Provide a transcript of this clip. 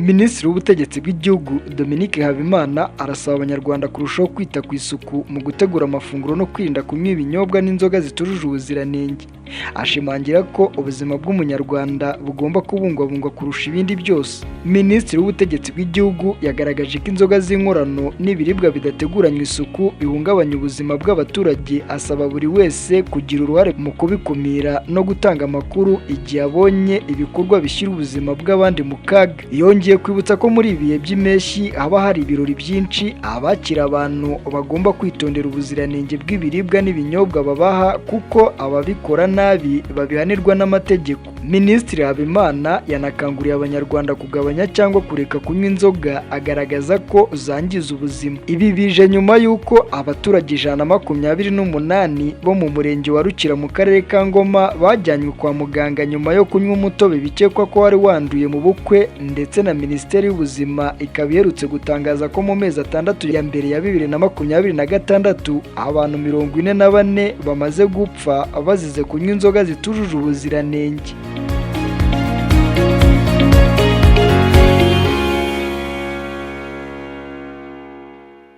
Minisitiri w'ubutegetsi bw'igihugu Dominique Habimana arasaba Abanyarwanda kurushaho kwita ku isuku mu gutegura amafunguro no kwirinda kunywa ibinyobwa n'inzoga zitujuje ubuziranenge. Ashimangira ko ubuzima bw'Umunyarwanda bugomba kubungwabungwa kurusha ibindi byose. Minisitiri w'ubutegetsi bw'igihugu yagaragaje ko inzoga z'inkorano n'ibiribwa bidateguranywe isuku bihungabanya ubuzima bw'abaturage, asaba buri wese kugira uruhare mu kubikumira no gutanga amakuru igihe abonye ibikorwa bishyira ubuzima bw'abandi mu kaga. Yongeye kwibutsa ko muri ibihe by'impeshyi haba hari ibirori byinshi, abakira abantu bagomba kwitondera ubuziranenge bw'ibiribwa n'ibinyobwa babaha kuko ababikora nabi babihanirwa n'amategeko. Minisitiri Habimana yanakanguriye Abanyarwanda kugabanya cyangwa kureka kunywa inzoga, agaragaza ko zangiza ubuzima. Ibi bije nyuma y'uko abaturage 128 bo mu murenge wa Rukira mu karere ka Ngoma bajyanywe kwa muganga nyuma yo kunywa umutobe bikekwa ko wari wanduye mu bukwe, ndetse na Minisiteri y'ubuzima ikaba iherutse gutangaza ko mu mezi 6 ya mbere ya 2026 abantu 44 bamaze gupfa bazize kunywa inzoga zitujuje ubuziranenge.